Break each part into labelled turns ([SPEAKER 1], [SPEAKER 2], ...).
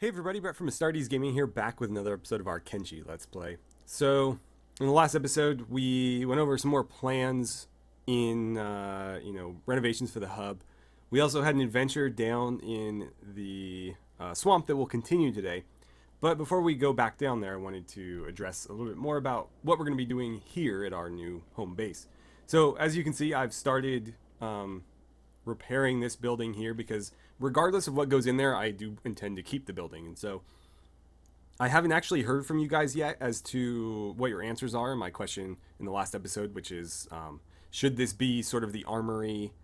[SPEAKER 1] Hey everybody, Brett from AstartesGaming here, back with another episode of our Kenshi Let's Play. So, in the last episode, we went over some more plans in, renovations for the hub. We also had an adventure down in the swamp that will continue today. But before we go back down there, I wanted to address a little bit more about what we're going to be doing here at our new home base. So, as you can see, I've started repairing this building here because regardless of what goes in there, I do intend to keep the building. And so I haven't actually heard from you guys yet as to what your answers are. My question in the last episode, which is, should this be sort of the armory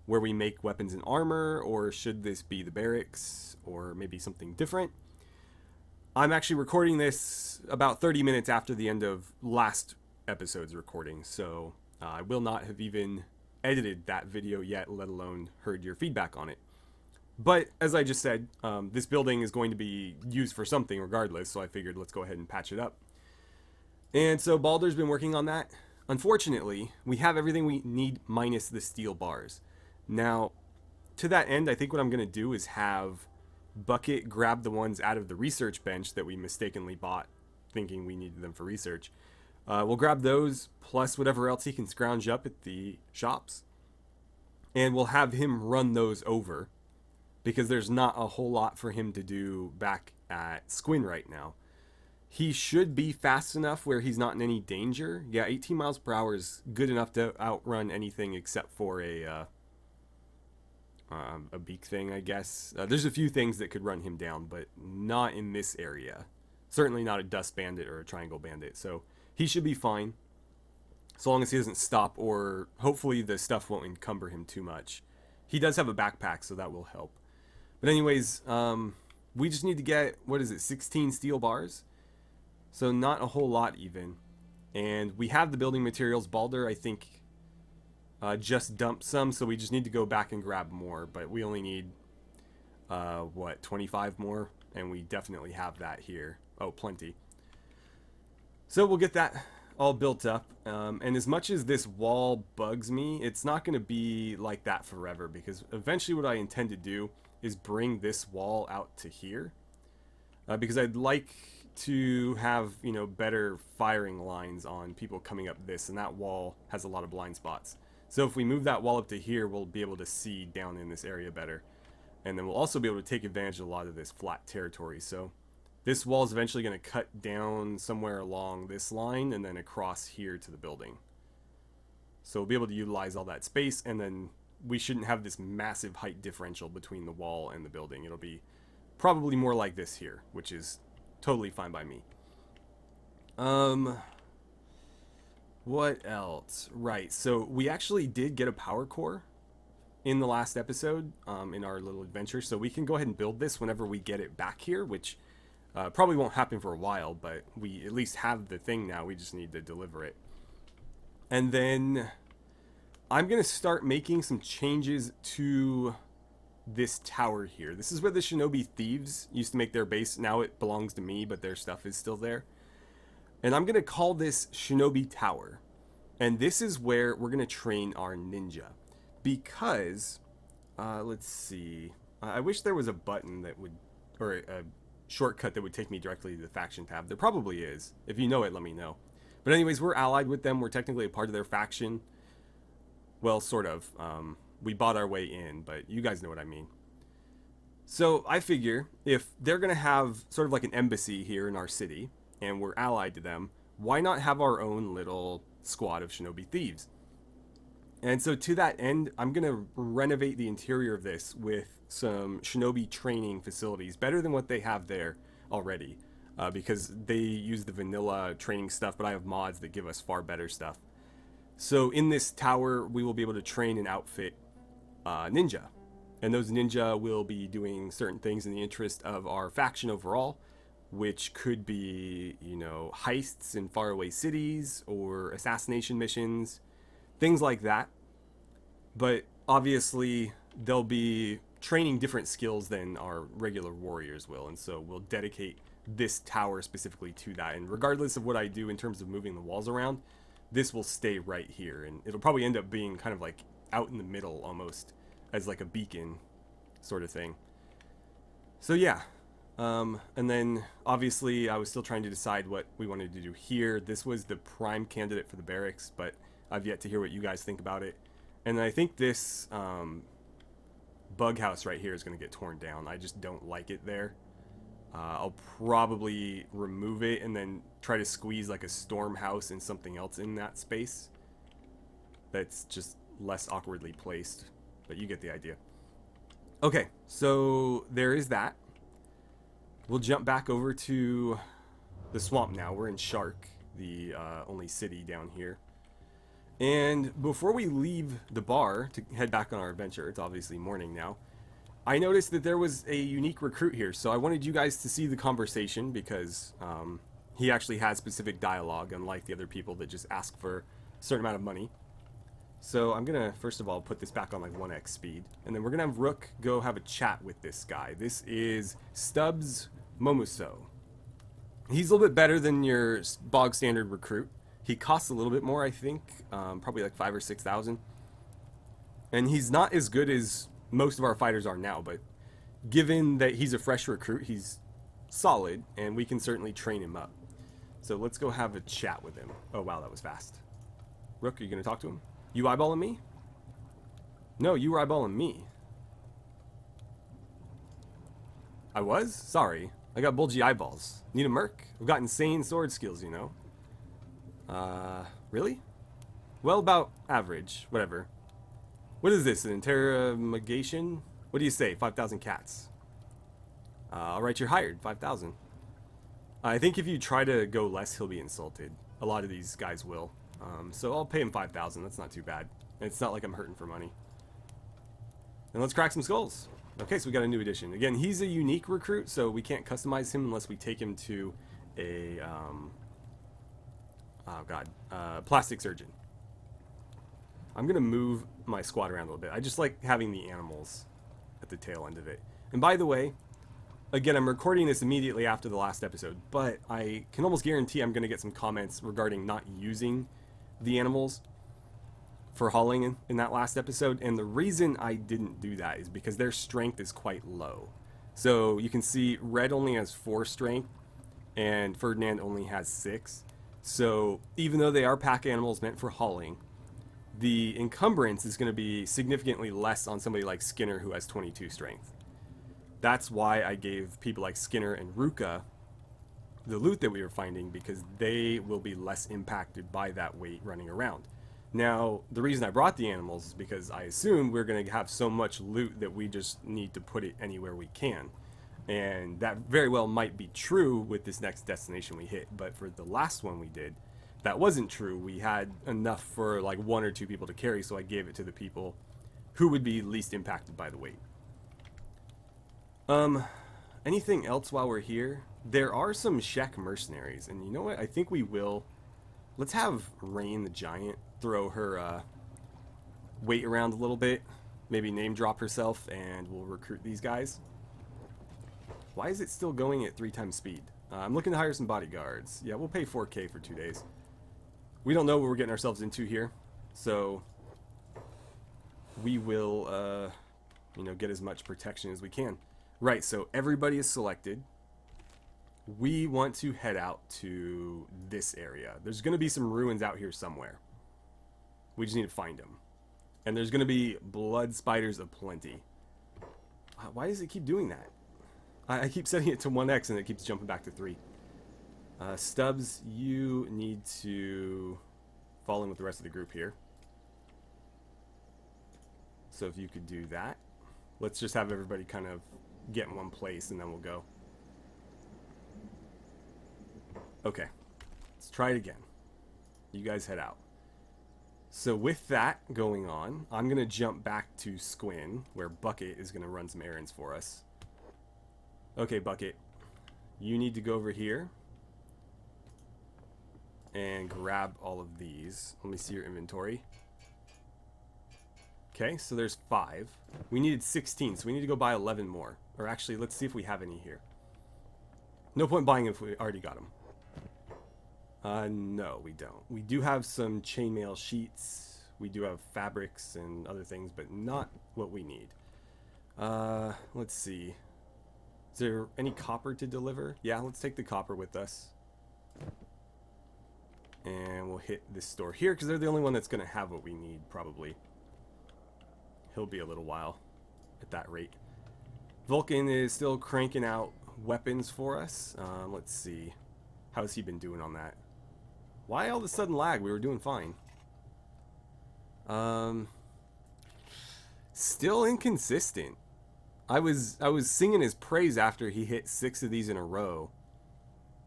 [SPEAKER 1] where we make weapons and armor, or should this be the barracks, or maybe something different? I'm actually recording this about 30 minutes after the end of last episode's recording, so I will not have even edited that video yet, let alone heard your feedback on it. But as I just said, this building is going to be used for something regardless, so I figured let's go ahead and patch it up. And so Balder's been working on that. Unfortunately, we have everything we need minus the steel bars. Now, to that end, I think what I'm going to do is have Bucket grab the ones out of the research bench that we mistakenly bought, thinking we needed them for research. We'll grab those, plus whatever else he can scrounge up at the shops. And we'll have him run those over, because there's not a whole lot for him to do back at Squin right now. He should be fast enough where he's not in any danger. Yeah, 18 miles per hour is good enough to outrun anything except for a beak thing, I guess. There's a few things that could run him down, but not in this area. Certainly not a dust bandit or a triangle bandit. So he should be fine, so long as he doesn't stop, or hopefully the stuff won't encumber him too much. He does have a backpack, so that will help. But anyways, we just need to get, 16 steel bars? So not a whole lot even. And we have the building materials. Balder, I think, just dumped some, so we just need to go back and grab more. But we only need, 25 more? And we definitely have that here. Oh, plenty. So we'll get that all built up. And as much as this wall bugs me, it's not going to be like that forever, because eventually what I intend to do is bring this wall out to here, because I'd like to have, better firing lines on people coming up this, and that wall has a lot of blind spots. So if we move that wall up to here, we'll be able to see down in this area better, and then we'll also be able to take advantage of a lot of this flat territory. So this wall is eventually going to cut down somewhere along this line and then across here to the building. So we'll be able to utilize all that space, and then we shouldn't have this massive height differential between the wall and the building. It'll be probably more like this here, which is totally fine by me. What else? Right, so we actually did get a power core in the last episode, in our little adventure, so we can go ahead and build this whenever we get it back here, which probably won't happen for a while, but we at least have the thing now. We just need to deliver it. And then I'm going to start making some changes to this tower here. This is where the Shinobi Thieves used to make their base. Now it belongs to me, but their stuff is still there. And I'm going to call this Shinobi Tower. And this is where we're going to train our ninja. Because, let's see. I wish there was a button that would, or a shortcut that would take me directly to the faction tab. There probably is. If you know it, let me know. But anyways, we're allied with them. We're technically a part of their faction. Well, sort of. We bought our way in, but you guys know what I mean. So I figure if they're going to have sort of like an embassy here in our city, and we're allied to them, why not have our own little squad of Shinobi Thieves? And so to that end, I'm going to renovate the interior of this with some Shinobi training facilities, better than what they have there already, because they use the vanilla training stuff, but I have mods that give us far better stuff. So in this tower, we will be able to train and outfit ninja. And those ninja will be doing certain things in the interest of our faction overall, which could be, heists in faraway cities or assassination missions, things like that. But obviously, they'll be training different skills than our regular warriors will, and so we'll dedicate this tower specifically to that. And regardless of what I do in terms of moving the walls around, this will stay right here, and it'll probably end up being kind of like out in the middle almost, as like a beacon sort of thing. So yeah, And then obviously I was still trying to decide what we wanted to do here. This was the prime candidate for the barracks, but I've yet to hear what you guys think about it. And I think this bug house right here is going to get torn down. I just don't like it there. I'll probably remove it and then try to squeeze like a storm house and something else in that space that's just less awkwardly placed, but you get the idea. Okay, so there is that. We'll jump back over to the swamp now. We're in Shark, the only city down here. And before we leave the bar to head back on our adventure, it's obviously morning now, I noticed that there was a unique recruit here. So I wanted you guys to see the conversation because he actually has specific dialogue, unlike the other people that just ask for a certain amount of money. So I'm going to, first of all, put this back on like 1x speed. And then we're going to have Rook go have a chat with this guy. This is Stubbs Momuso. He's a little bit better than your bog standard recruit. He costs a little bit more, I think, probably like 5,000 or 6,000. And he's not as good as most of our fighters are now, but given that he's a fresh recruit, he's solid, and we can certainly train him up. So let's go have a chat with him. Oh, wow, that was fast. Rook, are you going to talk to him? You eyeballing me? No, you were eyeballing me. I was? Sorry. I got bulgy eyeballs. Need a merc? I've got insane sword skills, you know. Really? Well, about average. Whatever. What is this? An interrogation? What do you say? 5,000 cats. Alright, you're hired. 5,000. I think if you try to go less, he'll be insulted. A lot of these guys will. So I'll pay him 5,000. That's not too bad. And it's not like I'm hurting for money. And let's crack some skulls. Okay, so we got a new addition. Again, he's a unique recruit, so we can't customize him unless we take him to a plastic surgeon. I'm gonna move my squad around a little bit. I just like having the animals at the tail end of it. And by the way, again, I'm recording this immediately after the last episode, but I can almost guarantee I'm gonna get some comments regarding not using the animals for hauling in that last episode. And the reason I didn't do that is because their strength is quite low. So you can see Red only has 4 strength and Ferdinand only has 6. So even though they are pack animals meant for hauling, the encumbrance is going to be significantly less on somebody like Skinner, who has 22 strength. That's why I gave people like Skinner and Ruka the loot that we were finding, because they will be less impacted by that weight running around. Now, the reason I brought the animals is because I assumed we're going to have so much loot that we just need to put it anywhere we can. And that very well might be true with this next destination we hit, but for the last one we did, that wasn't true. We had enough for like 1 or 2 people to carry, so I gave it to the people who would be least impacted by the weight. Anything else while we're here? There are some Shek mercenaries, and you know what? I think we will. Let's have Rain the Giant throw her weight around a little bit, maybe name drop herself, and we'll recruit these guys. Why is it still going at 3 times speed? I'm looking to hire some bodyguards. Yeah, we'll pay 4K for 2 days. We don't know what we're getting ourselves into here, so we will, get as much protection as we can. Right, so everybody is selected. We want to head out to this area. There's going to be some ruins out here somewhere. We just need to find them. And there's going to be blood spiders aplenty. Why does it keep doing that? I keep setting it to 1x and it keeps jumping back to 3. Stubbs, you need to fall in with the rest of the group here. So if you could do that. Let's just have everybody kind of get in one place and then we'll go. Okay, let's try it again. You guys head out. So with that going on, I'm going to jump back to Squin, where Bucket is going to run some errands for us. Okay, Bucket, you need to go over here and grab all of these. Let me see your inventory. Okay, so there's 5. We needed 16, so we need to go buy 11 more. Or actually, let's see if we have any here. No point buying if we already got them. No, we don't. We do have some chainmail sheets. We do have fabrics and other things, but not what we need. Let's see. Is there any copper to deliver? Yeah, let's take the copper with us. And we'll hit this store here because they're the only one that's going to have what we need, probably. He'll be a little while at that rate. Vulcan is still cranking out weapons for us. Let's see. How's he been doing on that? Why all of a sudden lag? We were doing fine. Still inconsistent. I was singing his praise after he hit 6 of these in a row.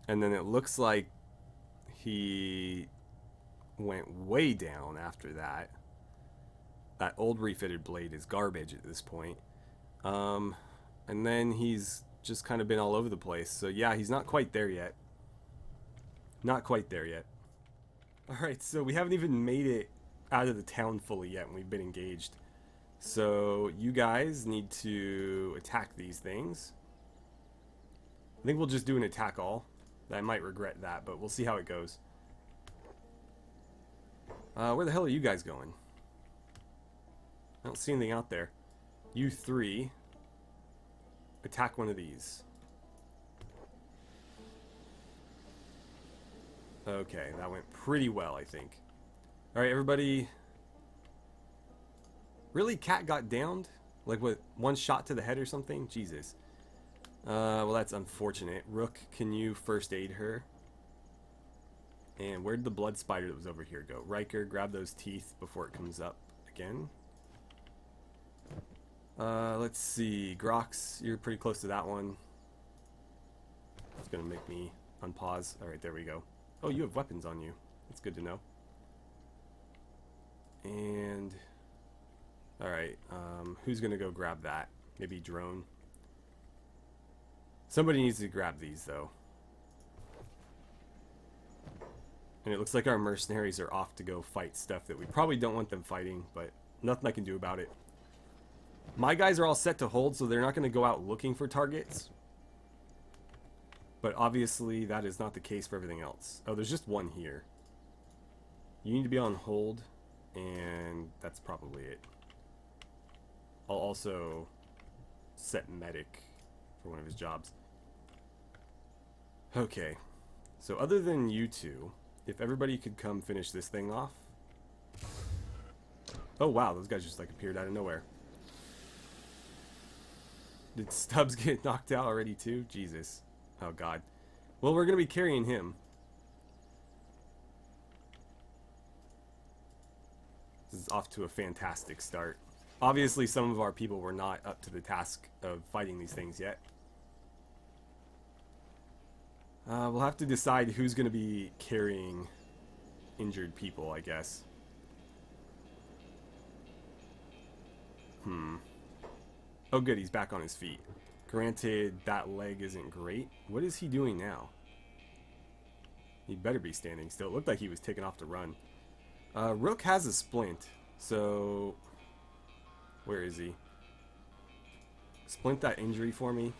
[SPEAKER 1] And then it looks like he went way down after that. That old refitted blade is garbage at this point. And then he's just kind of been all over the place. So yeah, he's not quite there yet. Not quite there yet. Alright, so we haven't even made it out of the town fully yet, and we've been engaged. So you guys need to attack these things. I think we'll just do an attack all. I might regret that, but we'll see how it goes. Where the hell are you guys going? I don't see anything out there. You three, attack one of these. Okay, that went pretty well, I think. Alright, everybody. Really? Cat got downed? Like with one shot to the head or something? Jesus. Well, that's unfortunate. Rook, can you first aid her? And where did the blood spider that was over here go? Riker, grab those teeth before it comes up again. Let's see. Grox, you're pretty close to that one. It's gonna make me unpause. Alright, there we go. Oh, you have weapons on you. That's good to know. And... Alright, who's gonna go grab that? Maybe drone. Somebody needs to grab these, though. And it looks like our mercenaries are off to go fight stuff that we probably don't want them fighting, but nothing I can do about it. My guys are all set to hold, so they're not going to go out looking for targets. But obviously, that is not the case for everything else. Oh, there's just one here. You need to be on hold, and that's probably it. I'll also set medic for one of his jobs. Okay. So other than you two, if everybody could come finish this thing off. Oh wow, those guys just like appeared out of nowhere. Did Stubbs get knocked out already too? Jesus. Oh god. Well, we're going to be carrying him. This is off to a fantastic start. Obviously, some of our people were not up to the task of fighting these things yet. We'll have to decide who's going to be carrying injured people, I guess. Oh good, he's back on his feet. Granted, that leg isn't great. What is he doing now? He better be standing still. It looked like he was taking off to run. Rook has a splint, so... Where is he? Splint that injury for me.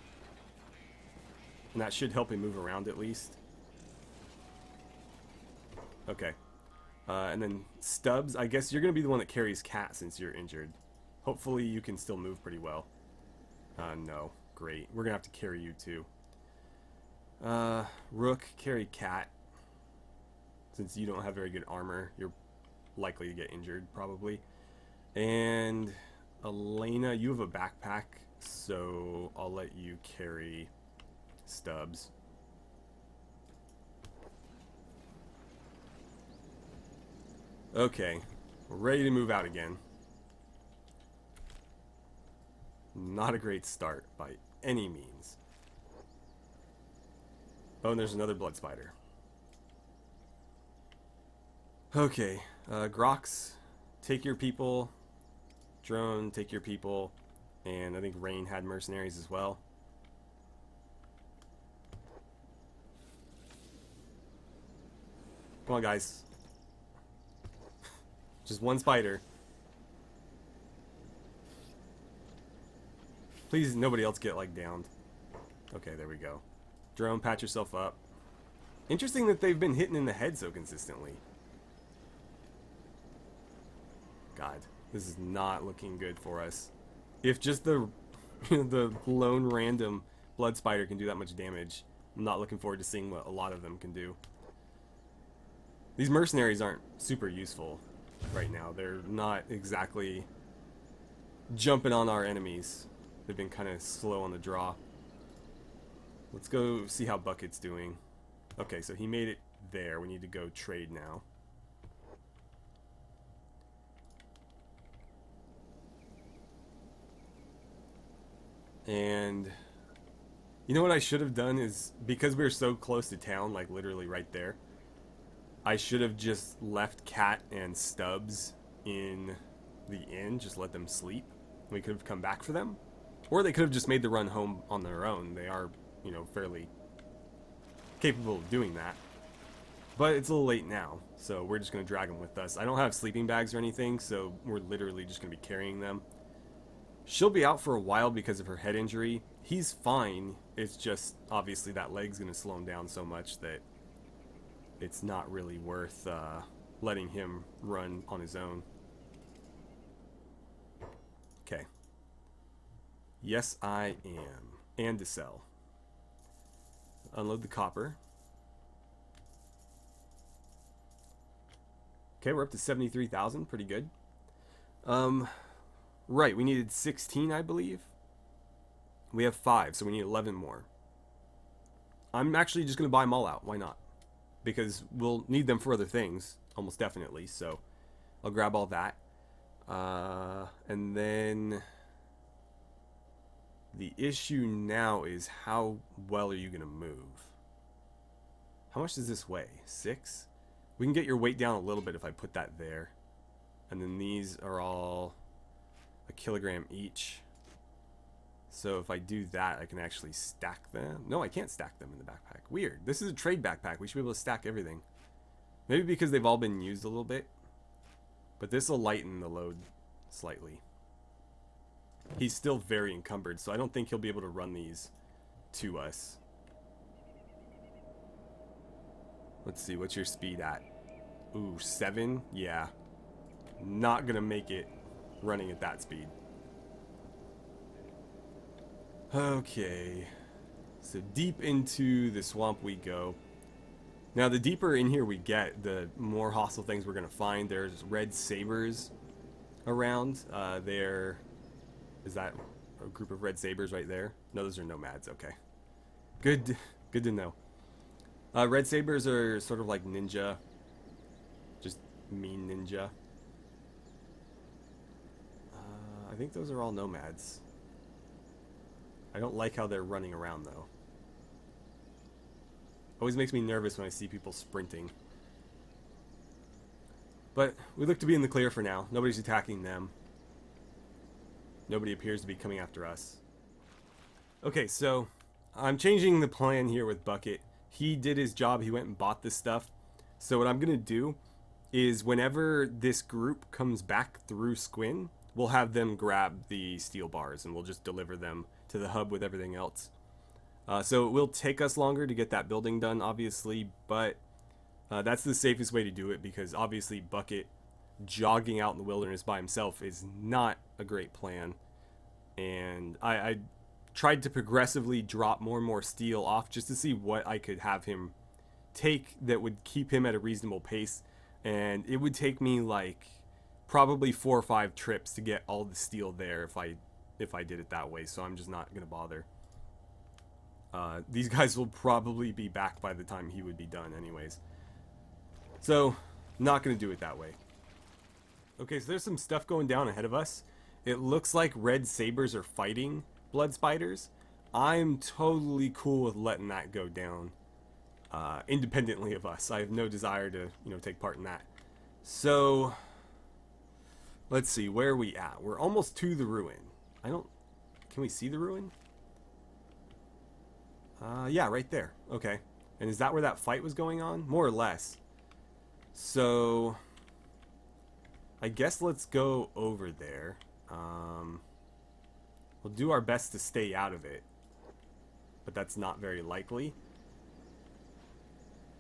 [SPEAKER 1] And that should help him move around at least. Okay. And then Stubbs, I guess you're going to be the one that carries Cat since you're injured. Hopefully you can still move pretty well. No. Great. We're going to have to carry you too. Rook, carry Cat. Since you don't have very good armor, you're likely to get injured probably. And Elena, you have a backpack, so I'll let you carry Stubbs. Okay, we're ready to move out again. Not a great start by any means. Oh, and there's another blood spider. Okay, Grox, take your people. Drone, take your people. And I think Rain had mercenaries as well. Come on, guys. Just one spider. Please, nobody else get, like, downed. Okay, there we go. Drone, patch yourself up. Interesting that they've been hitting in the head so consistently. God, this is not looking good for us. If just the the lone random blood spider can do that much damage. I'm not looking forward to seeing what a lot of them can do. These mercenaries aren't super useful right now. They're not exactly jumping on our enemies. They've been kind of slow on the draw. Let's go see how Bucket's doing. Okay, so he made it there. We need to go trade now. And you know what I should have done is, because we were so close to town, like literally right there, I should have just left Cat and Stubbs in the inn, just let them sleep. We could have come back for them. Or they could have just made the run home on their own. They are, you know, fairly capable of doing that. But it's a little late now, so we're just going to drag them with us. I don't have sleeping bags or anything, so we're literally just going to be carrying them. She'll be out for a while because of her head injury. He's fine. It's just, obviously, that leg's going to slow him down so much that it's not really worth letting him run on his own. Okay. Yes, I am. And to sell. Unload the copper. Okay, we're up to 73,000. Pretty good. Right, we needed 16, I believe. We have 5, so we need 11 more. I'm actually just going to buy them all out. Why not? Because we'll need them for other things, almost definitely. So I'll grab all that. And then the issue now is, how well are you going to move? How much does this weigh? 6? We can get your weight down a little bit if I put that there. And then these are all a kilogram each. So if I do that, I can actually stack them. No, I can't stack them in the backpack. Weird. This is a trade backpack. We should be able to stack everything. Maybe because they've all been used a little bit. But this will lighten the load slightly. He's still very encumbered, so I don't think he'll be able to run these to us. Let's see, what's your speed at? Ooh, 7? Yeah. Not gonna make it running at that speed. Okay. So deep into the swamp we go. Now, the deeper in here we get, the more hostile things we're gonna find. There's red sabers around. Is that a group of red sabers right there? No, those are nomads. Okay. Good to know. Red sabers are sort of like ninja. Just mean ninja. I think those are all nomads. I don't like how they're running around, though. Always makes me nervous when I see people sprinting. But we look to be in the clear for now. Nobody's attacking them. Nobody appears to be coming after us. Okay, so I'm changing the plan here with Bucket. He did his job. He went and bought this stuff. So what I'm going to do is, whenever this group comes back through Squin, we'll have them grab the steel bars and we'll just deliver them to the hub with everything else. So it will take us longer to get that building done, obviously, but that's the safest way to do it, because obviously Bucket jogging out in the wilderness by himself is not a great plan. And I tried to progressively drop more and more steel off just to see what I could have him take that would keep him at a reasonable pace. And it would take me like probably 4 or 5 trips to get all the steel there if I did it that way. So I'm just not going to bother. These guys will probably be back by the time he would be done anyways. So, not going to do it that way. Okay, so there's some stuff going down ahead of us. It looks like red sabers are fighting blood spiders. I'm totally cool with letting that go down independently of us. I have no desire to, take part in that. So, let's see, where are we at? We're almost to the ruin. Can we see the ruin? Yeah, right there. Okay. And is that where that fight was going on? More or less. So, I guess let's go over there. We'll do our best to stay out of it, but that's not very likely.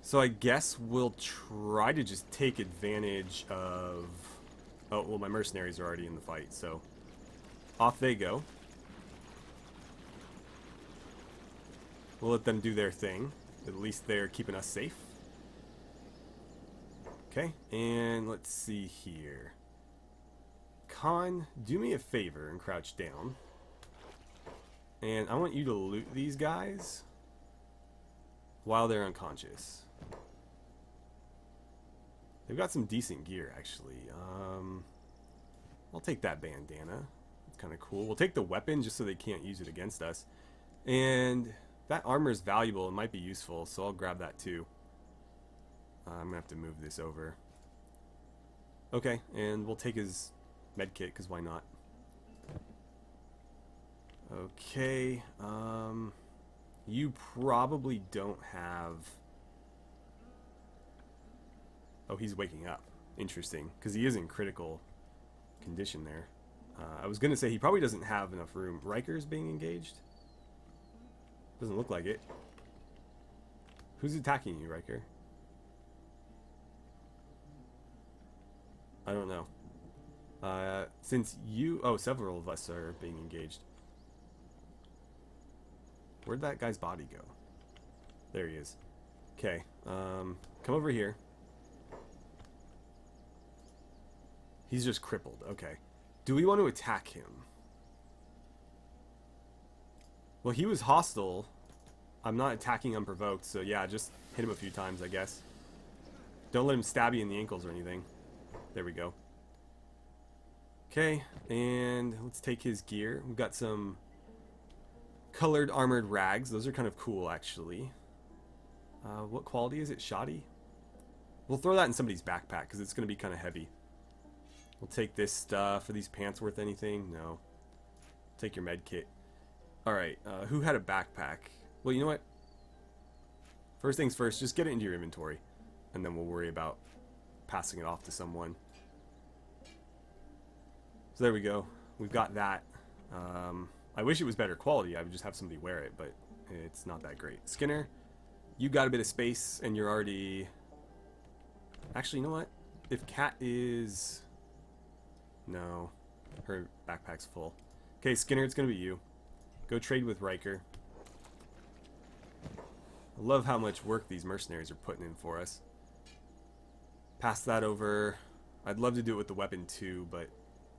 [SPEAKER 1] So I guess we'll try to just take advantage of... Oh, well, my mercenaries are already in the fight, so off they go. We'll let them do their thing. At least they're keeping us safe. Okay, and let's see here. Khan, do me a favor and crouch down. And I want you to loot these guys while they're unconscious. They've got some decent gear, actually. I'll take that bandana. It's kind of cool. We'll take the weapon just so they can't use it against us. And that armor is valuable. It might be useful, so I'll grab that too. I'm going to have to move this over. Okay, and we'll take his medkit, because why not? Okay, you probably don't have... Oh, he's waking up. Interesting, because he is in critical condition there. I was going to say he probably doesn't have enough room. Riker's being engaged? Doesn't look like it. Who's attacking you, Riker? I don't know. Since you... Oh, several of us are being engaged. Where'd that guy's body go? There he is. Okay, come over here. He's just crippled. Okay. Do we want to attack him? Well, he was hostile. I'm not attacking unprovoked, so yeah, just hit him a few times, I guess. Don't let him stab you in the ankles or anything. There we go. Okay, and let's take his gear. We've got some colored armored rags. Those are kind of cool, actually. What quality is it? Shoddy? We'll throw that in somebody's backpack, because it's going to be kind of heavy. We'll take this stuff. Are these pants worth anything? No. Take your med kit. Alright, who had a backpack? Well, you know what? First things first, just get it into your inventory. And then we'll worry about passing it off to someone. So there we go. We've got that. I wish it was better quality. I would just have somebody wear it, but it's not that great. Skinner, you got a bit of space, and you're already... Actually, you know what? If Kat is... No. Her backpack's full. Okay, Skinner, it's going to be you. Go trade with Riker. I love how much work these mercenaries are putting in for us. Pass that over. I'd love to do it with the weapon too, but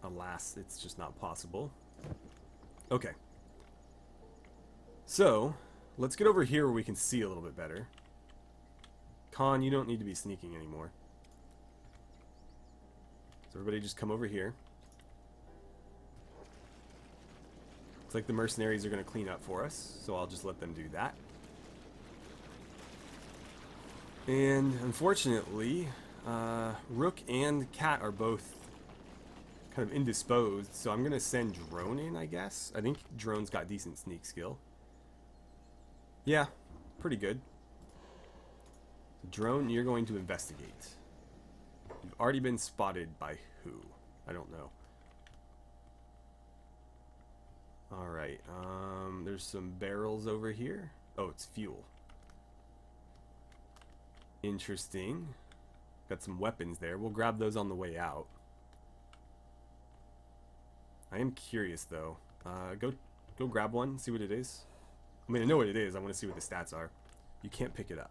[SPEAKER 1] alas, it's just not possible. Okay. So, let's get over here where we can see a little bit better. Khan, you don't need to be sneaking anymore. So everybody just come over here. Looks like the mercenaries are going to clean up for us, so I'll just let them do that. And unfortunately, Rook and Cat are both kind of indisposed, so I'm going to send Drone in, I guess. I think Drone's got decent sneak skill. Yeah, pretty good. Drone, you're going to investigate. You've already been spotted by who? I don't know. Alright, there's some barrels over here. Oh, it's fuel. Interesting. Got some weapons there. We'll grab those on the way out. I am curious, though. Go grab one, see what it is. I mean, I know what it is. I want to see what the stats are. You can't pick it up.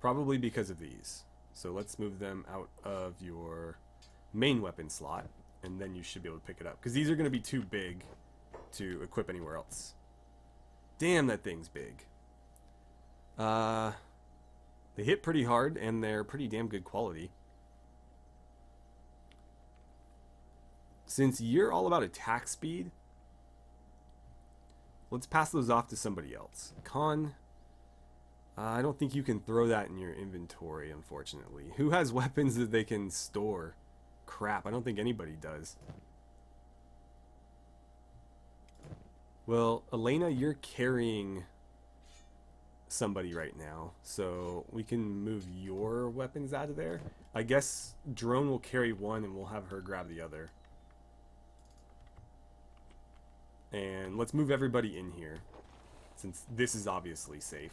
[SPEAKER 1] Probably because of these. So let's move them out of your main weapon slot, and then you should be able to pick it up. Because these are going to be too big to equip anywhere else. Damn, that thing's big. They hit pretty hard, and they're pretty damn good quality. Since you're all about attack speed, let's pass those off to somebody else. Khan, I don't think you can throw that in your inventory, unfortunately. Who has weapons that they can store? Crap, I don't think anybody does. Well, Elena, you're carrying somebody right now, so we can move your weapons out of there. I guess Drone will carry one and we'll have her grab the other. And let's move everybody in here, since this is obviously safe.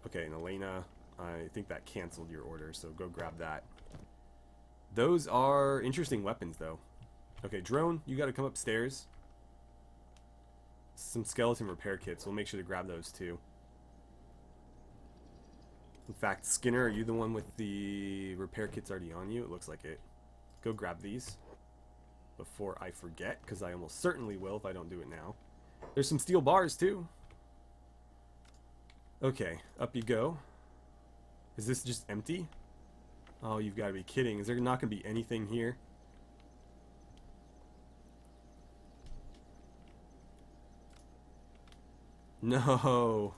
[SPEAKER 1] Okay, and Elena, I think that canceled your order, so go grab that. Those are interesting weapons, though. Okay, Drone, you gotta come upstairs. some skeleton repair kits. We'll make sure to grab those too. In fact, Skinner, are you the one with the repair kits already on you? It looks like it. Go grab these before I forget, because I almost certainly will if I don't do it now. There's some steel bars too. Okay, up you go. Is this just empty? Oh, you've got to be kidding. Is there not going to be anything here? No,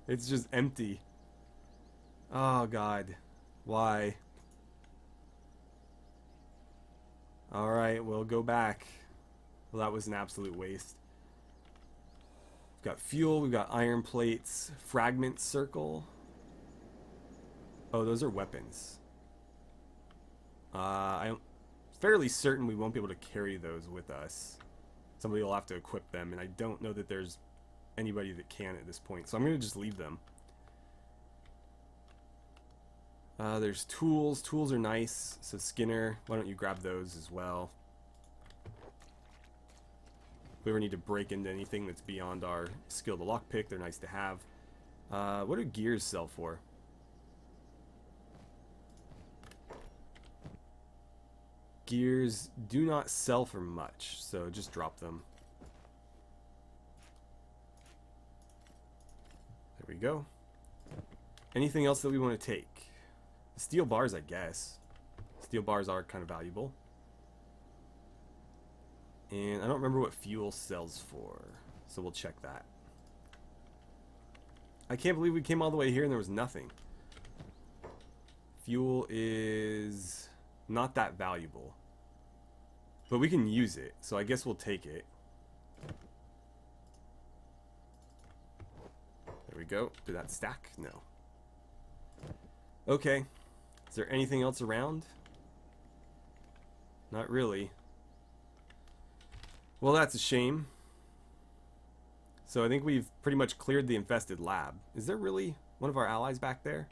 [SPEAKER 1] it's just empty. Oh God, why? Alright, we'll go back. Well, that was an absolute waste. We've got fuel, we've got iron plates, fragment circle. Oh, those are weapons. I'm fairly certain we won't be able to carry those with us. Somebody will have to equip them, and I don't know that there's anybody that can at this point, so I'm going to just leave them. There's tools. Tools are nice. So Skinner, why don't you grab those as well? If we ever need to break into anything that's beyond our skill to lockpick, they're nice to have. What do gears sell for? Gears do not sell for much, so just drop them. There we go. Anything else that we want to take? Steel bars, I guess. Steel bars are kind of valuable. And I don't remember what fuel sells for, so we'll check that. I can't believe we came all the way here and there was nothing. Fuel is not that valuable. But we can use it, so I guess we'll take it. There we go. Did that stack? No. Okay. Is there anything else around? Not really. Well, that's a shame. So I think we've pretty much cleared the infested lab. Is there really one of our allies back there?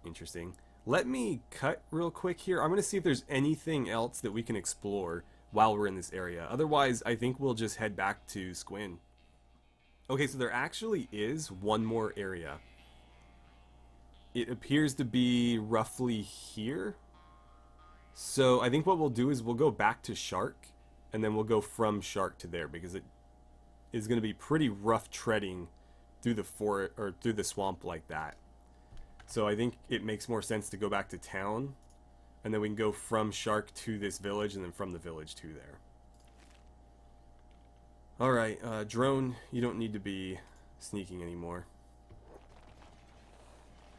[SPEAKER 1] Interesting. Let me cut real quick here. I'm going to see if there's anything else that we can explore while we're in this area. Otherwise, I think we'll just head back to Squin. Okay, so there actually is one more area. It appears to be roughly here. So I think what we'll do is we'll go back to Shark, and then we'll go from Shark to there, because it is going to be pretty rough treading through the forest or through the swamp like that. So I think it makes more sense to go back to town, and then we can go from Shark to this village, and then from the village to there. Alright, drone, you don't need to be sneaking anymore.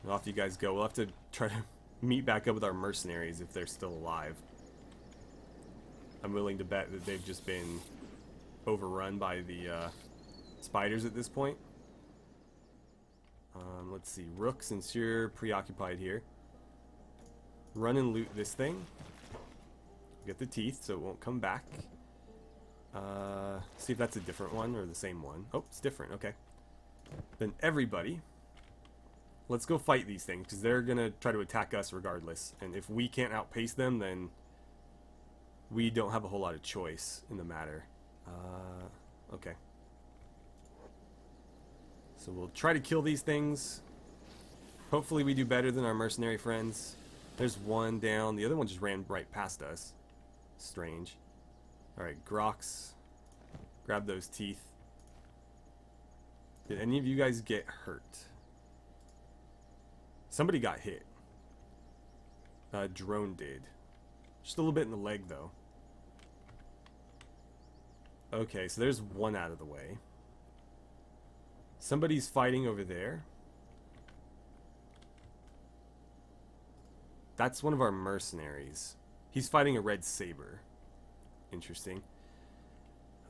[SPEAKER 1] Off you guys go. We'll have to try to meet back up with our mercenaries if they're still alive. I'm willing to bet that they've just been overrun by the spiders at this point. Let's see. Rook, since you're preoccupied here, run and loot this thing. Get the teeth so it won't come back. See if that's a different one or the same one. Oh, it's different. Okay. Then everybody, let's go fight these things, because they're going to try to attack us regardless. And if we can't outpace them, then we don't have a whole lot of choice in the matter. Okay. So we'll try to kill these things. Hopefully we do better than our mercenary friends. There's one down. The other one just ran right past us. Strange. Alright, Grox. Grab those teeth. Did any of you guys get hurt? Somebody got hit. Drone did. Just a little bit in the leg, though. Okay, so there's one out of the way. Somebody's fighting over there. That's one of our mercenaries. He's fighting a red saber. Interesting.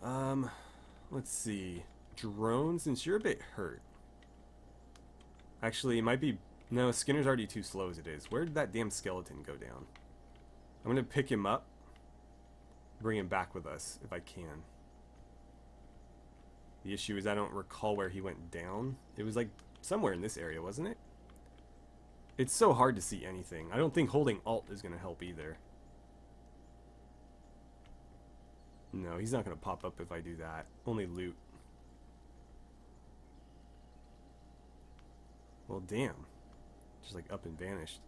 [SPEAKER 1] Let's see. Drone, since you're a bit hurt. Actually, it might be... No, Skinner's already too slow as it is. Where did that damn skeleton go down? I'm going to pick him up. Bring him back with us, if I can. The issue is I don't recall where he went down. It was like somewhere in this area, wasn't it? It's so hard to see anything. I don't think holding Alt is going to help either. No, he's not going to pop up if I do that. Only loot. Well, damn. Just like up and vanished.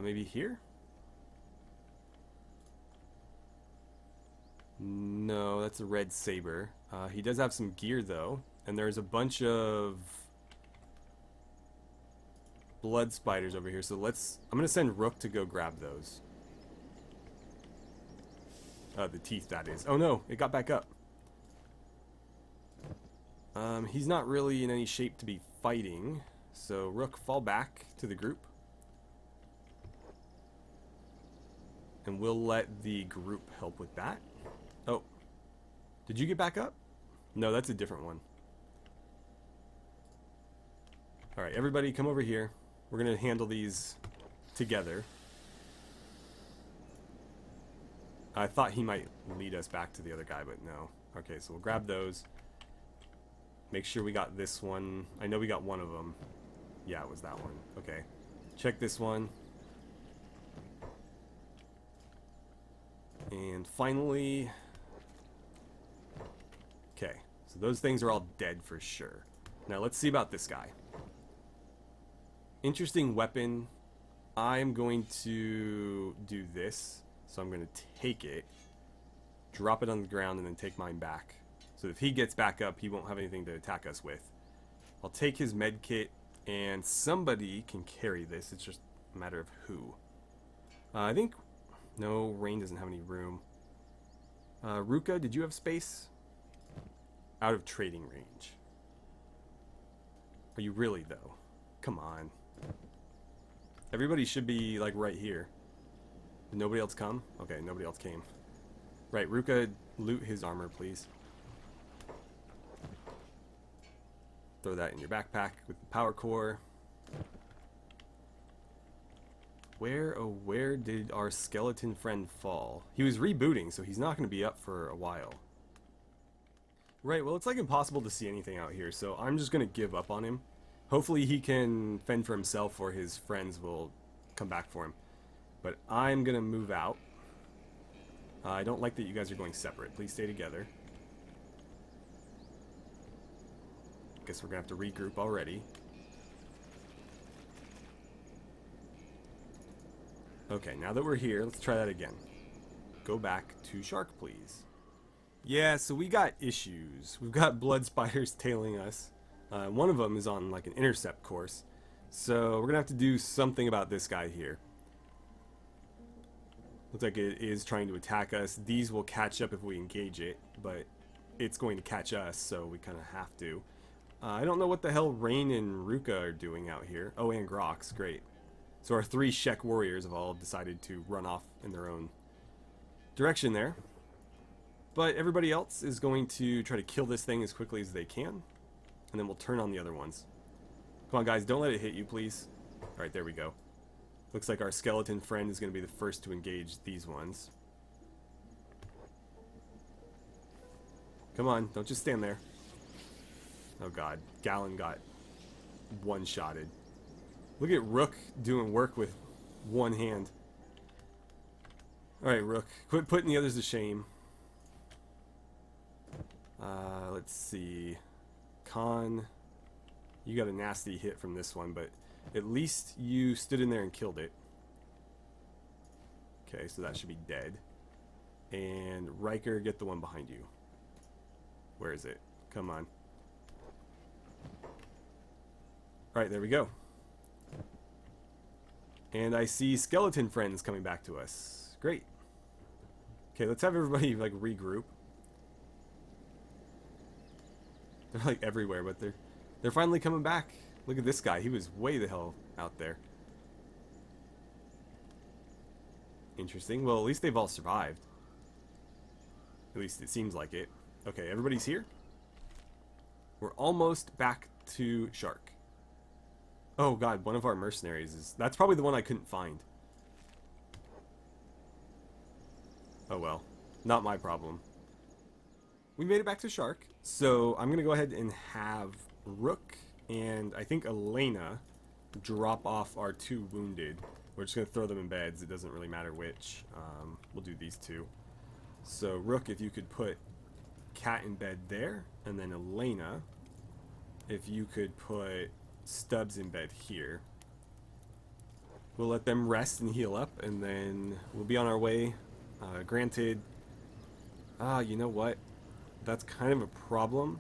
[SPEAKER 1] Maybe here? No, that's a red saber. He does have some gear though, and there's a bunch of blood spiders over here. So I'm gonna send Rook to go grab those. The teeth, that is. Oh no, it got back up. He's not really in any shape to be fighting, so Rook, fall back to the group. And we'll let the group help with that. Oh, did you get back up? No, that's a different one. Alright, everybody come over here. We're going to handle these together. I thought he might lead us back to the other guy, but no. Okay, so we'll grab those. Make sure we got this one. I know we got one of them. Yeah, it was that one. Okay. Check this one. And finally... Okay, so those things are all dead for sure. Now let's see about this guy. Interesting weapon. I'm going to do this. So I'm going to take it, drop it on the ground, and then take mine back. So if he gets back up, he won't have anything to attack us with. I'll take his med kit, and somebody can carry this. It's just a matter of who. I think... No, Rain doesn't have any room. Ruka, did you have space? Out of trading range. Are you really, though? Come on. Everybody should be, like, right here. Did nobody else come? Okay, nobody else came. Right, Ruka, loot his armor, please. Throw that in your backpack with the power core. Where did our skeleton friend fall? He was rebooting, so he's not going to be up for a while. Right, well, it's like impossible to see anything out here, so I'm just going to give up on him. Hopefully he can fend for himself, or his friends will come back for him. But I'm going to move out. I don't like that you guys are going separate. Please stay together. Guess we're going to have to regroup already. Okay, now that we're here, let's try that again. Go back to Shark, please. Yeah, so we got issues. We've got blood spiders tailing us. One of them is on like an intercept course. So we're going to have to do something about this guy here. Looks like it is trying to attack us. These will catch up if we engage it, but it's going to catch us, so we kind of have to. I don't know what the hell Rain and Ruka are doing out here. Oh, and Grox, great. So our 3 Shek warriors have all decided to run off in their own direction there. But everybody else is going to try to kill this thing as quickly as they can. And then we'll turn on the other ones. Come on, guys, don't let it hit you, please. Alright, there we go. Looks like our skeleton friend is going to be the first to engage these ones. Come on, don't just stand there. Oh god, Gallon got one-shotted. Look at Rook doing work with one hand. Alright, Rook, quit putting the others to shame. Let's see. Khan, you got a nasty hit from this one, but at least you stood in there and killed it. Okay, so that should be dead. And Riker, get the one behind you. Where is it? Come on. Alright, there we go. And I see skeleton friends coming back to us. Great. Okay, let's have everybody like regroup. They're like everywhere, but they're finally coming back. Look at this guy. He was way the hell out there. Interesting. Well, at least they've all survived. At least it seems like it. Okay, everybody's here. We're almost back to Shark. Oh god, one of our mercenaries is... That's probably the one I couldn't find. Oh well. Not my problem. We made it back to Shark, so I'm going to go ahead and have Rook and I think Elena drop off our 2 wounded. We're just going to throw them in beds. It doesn't really matter which. We'll do these two. So, Rook, if you could put Cat in bed there. And then Elena, if you could put Stubbs in bed here. We'll let them rest and heal up. And then we'll be on our way. Granted, you know what? That's kind of a problem.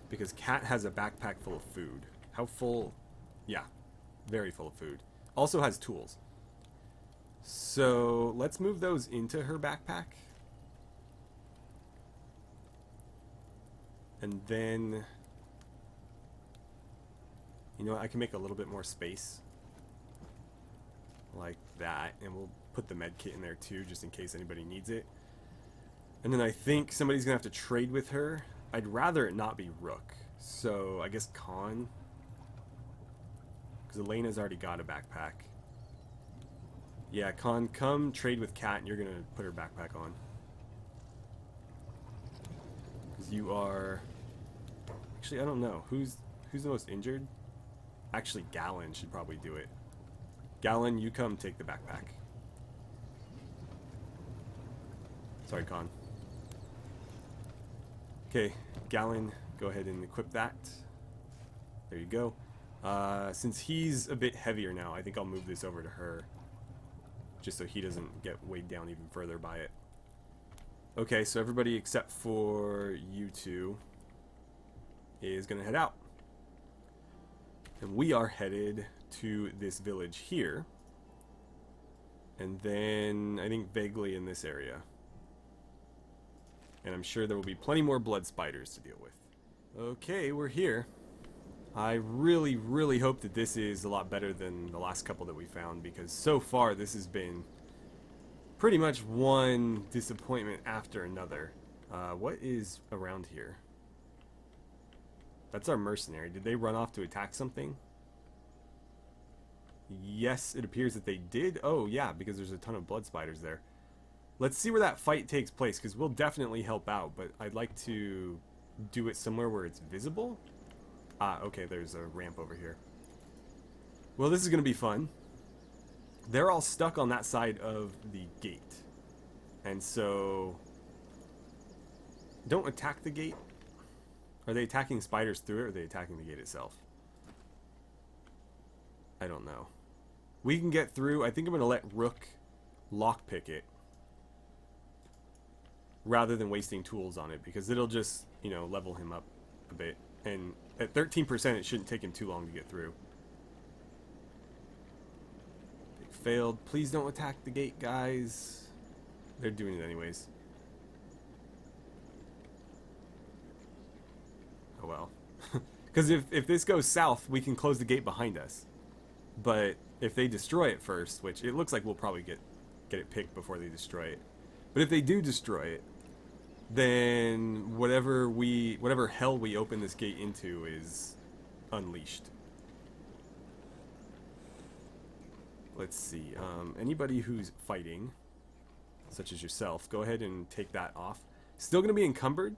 [SPEAKER 1] Because Cat has a backpack full of food. How full? Yeah, very full of food. Also has tools. So let's move those into her backpack. And then, you know what, I can make a little bit more space. Like that. And we'll put the med kit in there too, just in case anybody needs it. And then I think somebody's going to have to trade with her. I'd rather it not be Rook. So I guess Khan. Because Elena's already got a backpack. Yeah, Khan, come trade with Kat and you're going to put her backpack on. Because you are... Actually, I don't know. Who's the most injured? Actually, Gallon should probably do it. Gallon, you come take the backpack. Sorry, Khan. Okay, Gallon, go ahead and equip that. There you go. Since he's a bit heavier now, I think I'll move this over to her. Just so he doesn't get weighed down even further by it. Okay, so everybody except for you two is going to head out. And we are headed to this village here. And then I think vaguely in this area. And I'm sure there will be plenty more blood spiders to deal with. Okay, we're here. I really, really hope that this is a lot better than the last couple that we found, because so far this has been pretty much one disappointment after another. What is around here? That's our mercenary. Did they run off to attack something? Yes, it appears that they did. Oh, yeah, because there's a ton of blood spiders there. Let's see where that fight takes place, because we'll definitely help out, but I'd like to do it somewhere where it's visible. Ah, okay, there's a ramp over here. Well, this is going to be fun. They're all stuck on that side of the gate. And so... Don't attack the gate. Are they attacking spiders through it, or are they attacking the gate itself? I don't know. We can get through. I think I'm going to let Rook lockpick it. Rather than wasting tools on it, because it'll just, you know, level him up a bit. And at 13%, it shouldn't take him too long to get through. It failed. Please don't attack the gate, guys. They're doing it anyways. Oh well. Because if this goes south, we can close the gate behind us. But if they destroy it first, which it looks like we'll probably get it picked before they destroy it. But if they do destroy it, then whatever hell we open this gate into is unleashed. Let's see. Anybody who's fighting, such as yourself, go ahead and take that off. Still going to be encumbered,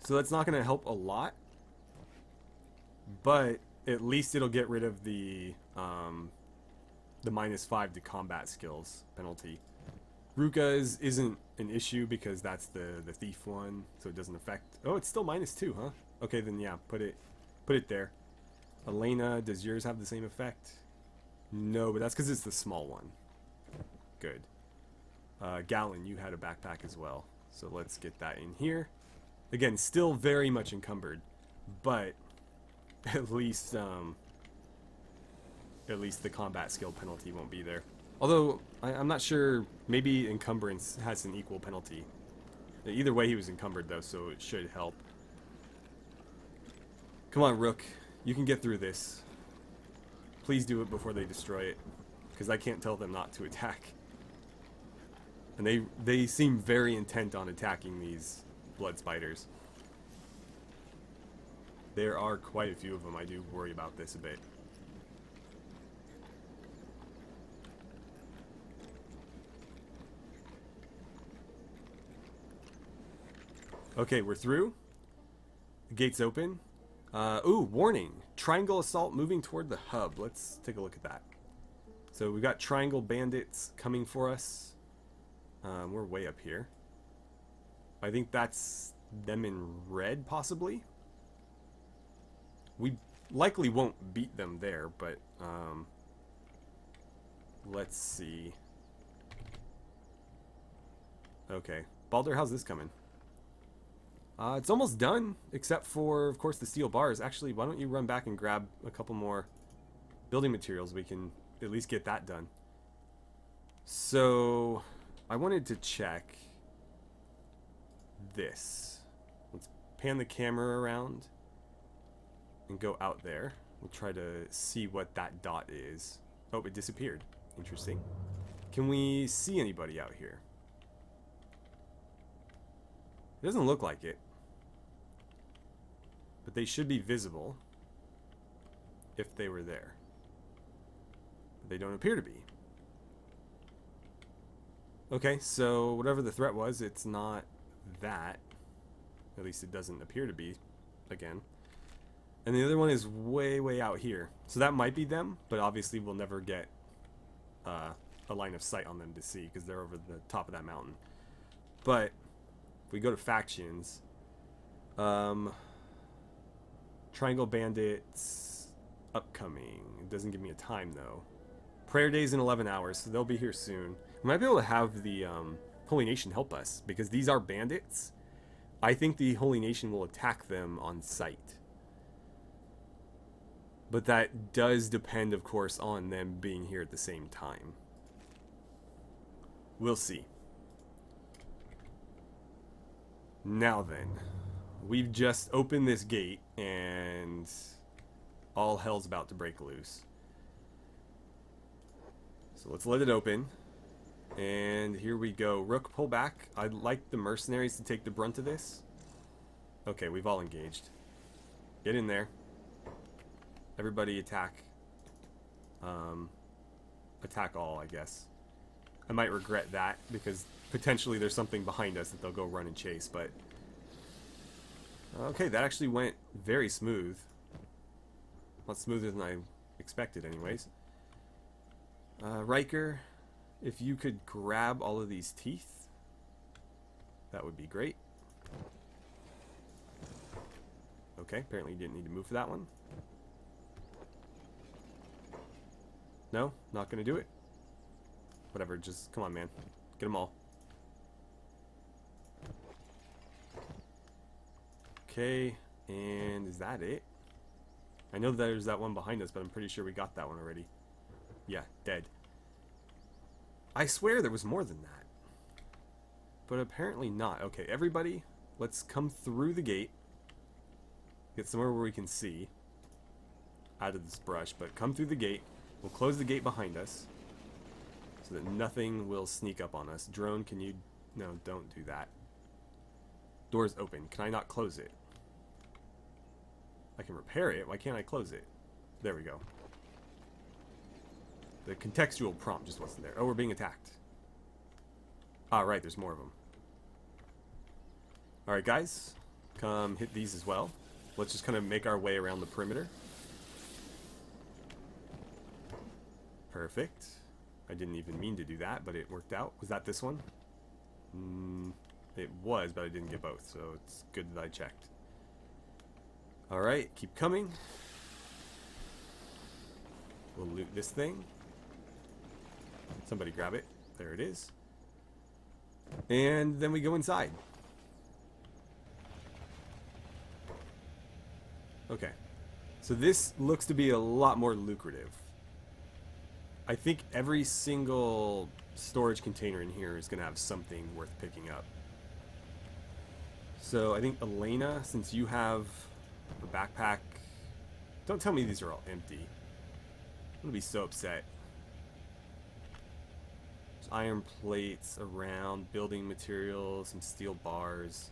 [SPEAKER 1] so that's not going to help a lot. But at least it'll get rid of the -5 to combat skills penalty. Ruka's isn't an issue because that's the thief one, so it doesn't affect. Oh, it's still -2, huh? Okay, then yeah, put it there. Elena, does yours have the same effect? No, but that's because it's the small one. Good. Gallon, you had a backpack as well, so let's get that in here. Again, still very much encumbered, but at least the combat skill penalty won't be there. Although, I'm not sure, maybe encumbrance has an equal penalty. Either way, he was encumbered, though, so it should help. Come on, Rook. You can get through this. Please do it before they destroy it, because I can't tell them not to attack. And they seem very intent on attacking these blood spiders. There are quite a few of them. I do worry about this a bit. Okay, we're through. The gate's open. Ooh, warning. Triangle assault moving toward the hub. Let's take a look at that. So we've got triangle bandits coming for us. We're way up here. I think that's them in red, possibly. We likely won't beat them there, but let's see. Okay, Baldur, how's this coming? It's almost done, except for, of course, the steel bars. Actually, why don't you run back and grab a couple more building materials? We can at least get that done. So, I wanted to check this. Let's pan the camera around and go out there. We'll try to see what that dot is. Oh, it disappeared. Interesting. Can we see anybody out here? It doesn't look like it. But they should be visible if they were there. But they don't appear to be. Okay, so whatever the threat was, it's not that. At least it doesn't appear to be, again. And the other one is way, way out here. So that might be them, but obviously we'll never get a line of sight on them to see because they're over the top of that mountain. But if we go to factions, Triangle Bandits upcoming. It doesn't give me a time though. Prayer days in 11 hours, so they'll be here soon. We might be able to have the Holy Nation help us because these are bandits. I think the Holy Nation will attack them on sight. But that does depend, of course, on them being here at the same time. We'll see. Now then, we've just opened this gate and all hell's about to break loose. So let's let it open. And here we go. Rook, pull back. I'd like the mercenaries to take the brunt of this. Okay, we've all engaged. Get in there. Everybody attack. Attack all, I guess. I might regret that because potentially there's something behind us that they'll go run and chase, but... Okay, that actually went very smooth. A lot smoother than I expected anyways. Riker, if you could grab all of these teeth, that would be great. Okay, apparently you didn't need to move for that one. No, not gonna do it. Whatever, just come on, man. Get them all. Okay, and is that it? I know there's that one behind us, but I'm pretty sure we got that one already. Yeah, dead. I swear there was more than that. But apparently not. Okay, everybody, let's come through the gate. Get somewhere where we can see out of this brush, but come through the gate. We'll close the gate behind us so that nothing will sneak up on us. Drone, can you... No, don't do that. Door's open. Can I not close it? I can repair it. Why can't I close it? There we go. The contextual prompt just wasn't there. Oh, we're being attacked. Ah, right, there's more of them. Alright, guys. Come hit these as well. Let's just kind of make our way around the perimeter. Perfect. I didn't even mean to do that, but it worked out. Was that this one? It was, but I didn't get both, so it's good that I checked. Alright, keep coming. We'll loot this thing. Somebody grab it. There it is. And then we go inside. Okay. So this looks to be a lot more lucrative. I think every single storage container in here is going to have something worth picking up. So I think Elena, since you have a backpack... Don't tell me these are all empty. I'm going to be so upset. There's iron plates around, building materials, some steel bars.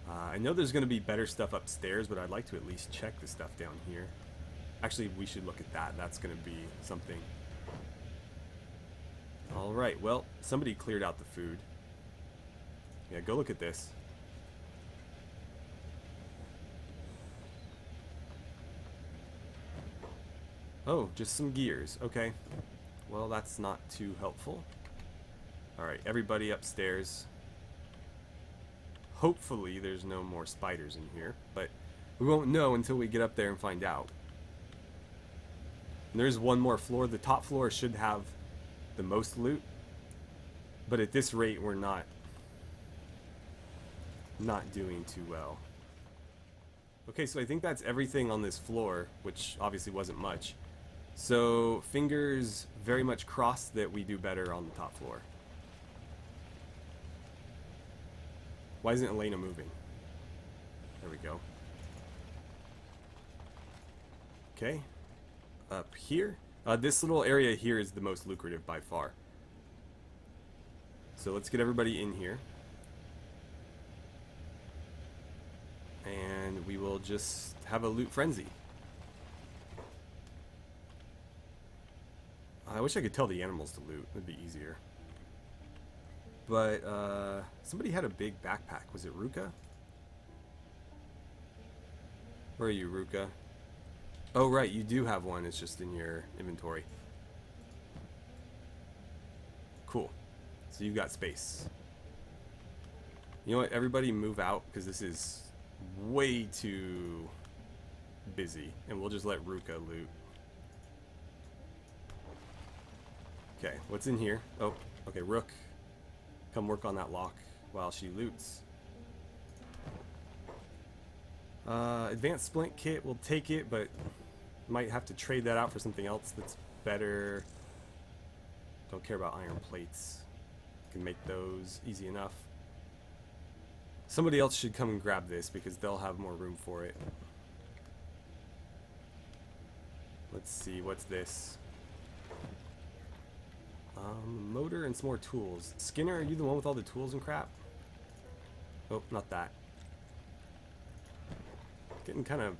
[SPEAKER 1] I know there's going to be better stuff upstairs, but I'd like to at least check the stuff down here. Actually, we should look at that. That's going to be something. Alright, well, somebody cleared out the food. Yeah, go look at this. Oh, just some gears. Okay. Well, that's not too helpful. Alright, everybody upstairs. Hopefully there's no more spiders in here, but we won't know until we get up there and find out. And there's one more floor. The top floor should have the most loot, but at this rate we're not doing too well. Okay, so I think that's everything on this floor, which obviously wasn't much. So fingers very much crossed that we do better on the top floor. Why isn't Elena moving? There we go. Okay. Up here. This little area here is the most lucrative by far. So let's get everybody in here. And we will just have a loot frenzy. I wish I could tell the animals to loot. It'd be easier. But, somebody had a big backpack. Was it Ruka? Where are you, Ruka? Oh, right, you do have one. It's just in your inventory. Cool. So you've got space. You know what? Everybody move out, because this is way too busy. And we'll just let Ruka loot. Okay, what's in here? Oh, okay, Rook. Come work on that lock while she loots. Advanced splint kit, we'll take it, but might have to trade that out for something else that's better. Don't care about iron plates. Can make those easy enough. Somebody else should come and grab this because they'll have more room for it. Let's see, what's this? Motor and some more tools. Skinner, are you the one with all the tools and crap? Oh, not that. Getting kind of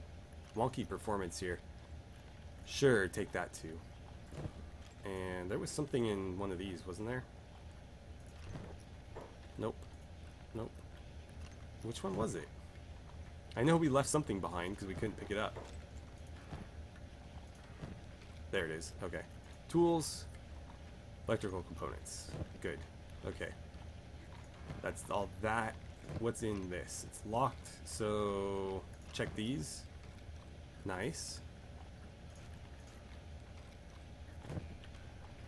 [SPEAKER 1] wonky performance here. Sure, take that too. And there was something in one of these, wasn't there? Nope. Nope. Which one was it? I know we left something behind because we couldn't pick it up. There it is. Okay. Tools. Electrical components. Good. Okay. That's all that. What's in this? It's locked, so check these. Nice.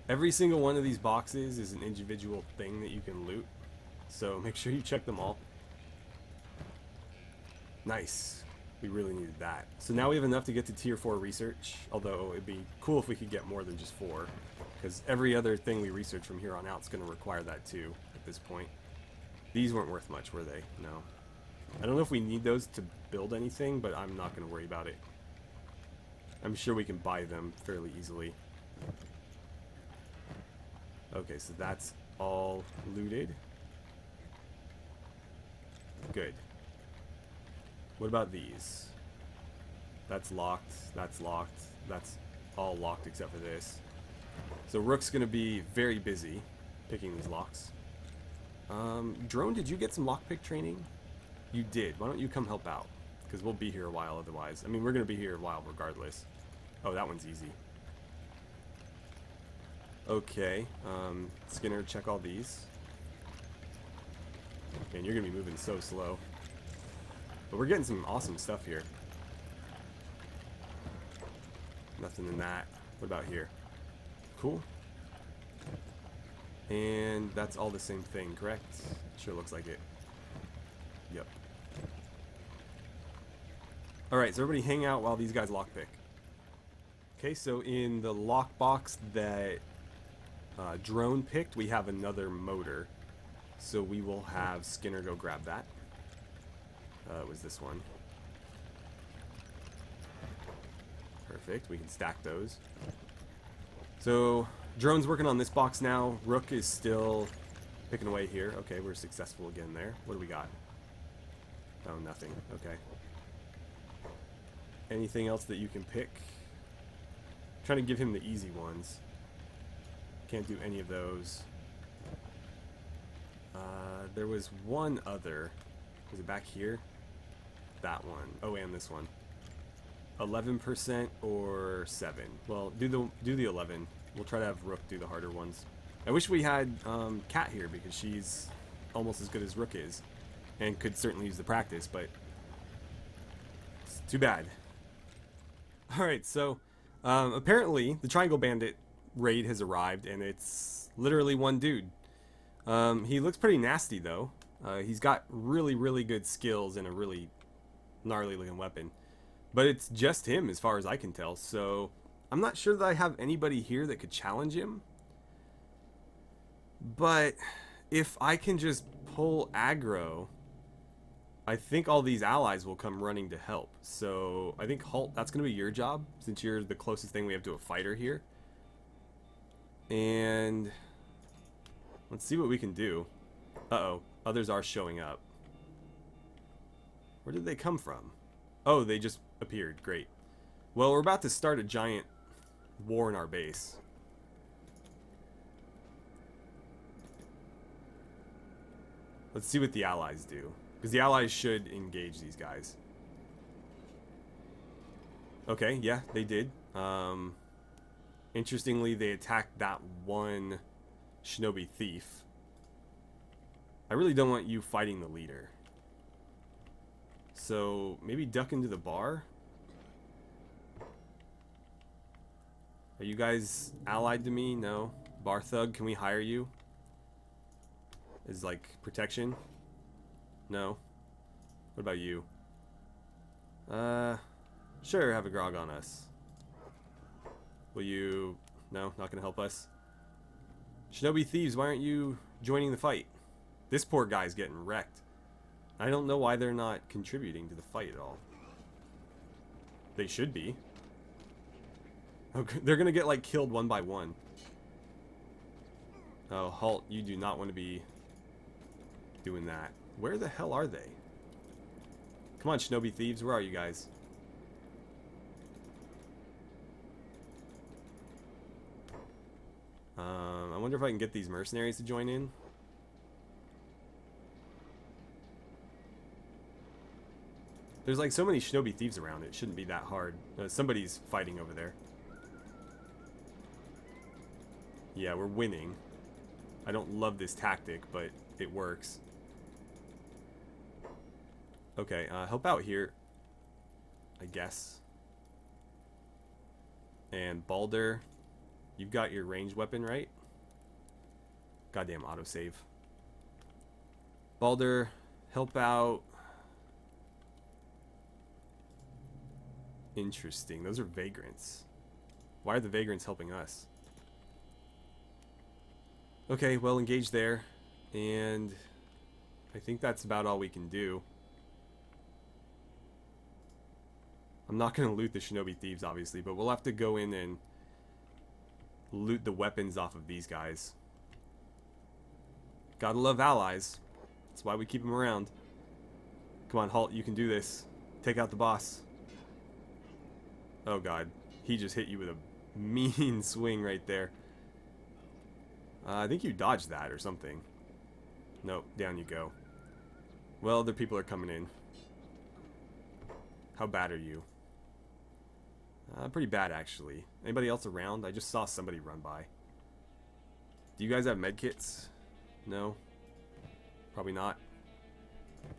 [SPEAKER 1] Every single one of these boxes is an individual thing that you can loot, so make sure you check them all. Nice. We really needed that. So now we have enough to get to tier 4 research, although it'd be cool if we could get more than just 4. Because every other thing we research from here on out is going to require that too, at this point. These weren't worth much, were they? No. I don't know if we need those to build anything, but I'm not going to worry about it. I'm sure we can buy them fairly easily. Okay, so that's all looted. Good. What about these? That's locked, that's locked, that's all locked except for this. So Rook's gonna be very busy picking these locks. Drone, did you get some lockpick training? You did. Why don't you come help out? Because we'll be here a while otherwise. I mean, we're gonna be here a while regardless. Oh, that one's easy. Okay, Skinner, check all these. Man, you're gonna be moving so slow. But we're getting some awesome stuff here. Nothing in that. What about here? Cool. And that's all the same thing, correct? Sure looks like it. Yep. Alright, so everybody hang out while these guys lockpick. Okay, so in the lockbox that Drone picked, we have another motor. So we will have Skinner go grab that. It was this one. Perfect, we can stack those. So, Drone's working on this box now. Rook is still picking away here. Okay, we're successful again there. What do we got? Oh, nothing. Okay. Anything else that you can pick? I'm trying to give him the easy ones. Can't do any of those. There was one other. Was it back here? That one. Oh, and this one. 11% or 7. Well, do the 11. We'll try to have Rook do the harder ones. I wish we had Kat here because she's almost as good as Rook is. And could certainly use the practice, but it's too bad. Alright, so apparently the Triangle Bandit raid has arrived, and it's literally one dude. He looks pretty nasty, though. He's got really, really good skills and a really gnarly looking weapon. But it's just him as far as I can tell, so I'm not sure that I have anybody here that could challenge him. But if I can just pull aggro, I think all these allies will come running to help. So I think Halt, that's going to be your job, since you're the closest thing we have to a fighter here. And let's see what we can do. Uh-oh, others are showing up. Where did they come from? Oh, they just appeared. Great. Well, we're about to start a giant war in our base. Let's see what the allies do. Because the allies should engage these guys. Okay, yeah, they did. Interestingly, they attacked that one shinobi thief. I really don't want you fighting the leader. So, maybe duck into the bar? Are you guys allied to me? No. Bar thug, can we hire you? As like protection? No. What about you? Sure, have a grog on us. Will you... No, not gonna help us. Shinobi thieves, why aren't you joining the fight? This poor guy's getting wrecked. I don't know why they're not contributing to the fight at all. They should be. Okay, they're gonna get like killed one by one. Oh, Halt, you do not want to be doing that. Where the hell are they? Come on, shinobi thieves, where are you guys? I wonder if I can get these mercenaries to join in. There's like so many shinobi thieves around, it shouldn't be that hard. Somebody's fighting over there. Yeah, we're winning. I don't love this tactic, but it works. Okay, help out here, I guess. And Balder, you've got your ranged weapon, right? Goddamn autosave. Balder, help out. Interesting, those are vagrants. Why are the vagrants helping us? Okay, well, engage there. And I think that's about all we can do. I'm not going to loot the shinobi thieves, obviously, but we'll have to go in and loot the weapons off of these guys. Gotta love allies. That's why we keep them around. Come on, Halt, you can do this. Take out the boss. Oh god, he just hit you with a mean swing right there. I think you dodged that or something. Nope, down you go. Well, other people are coming in. How bad are you? Pretty bad, actually. Anybody else around? I just saw somebody run by. Do you guys have medkits? No? Probably not.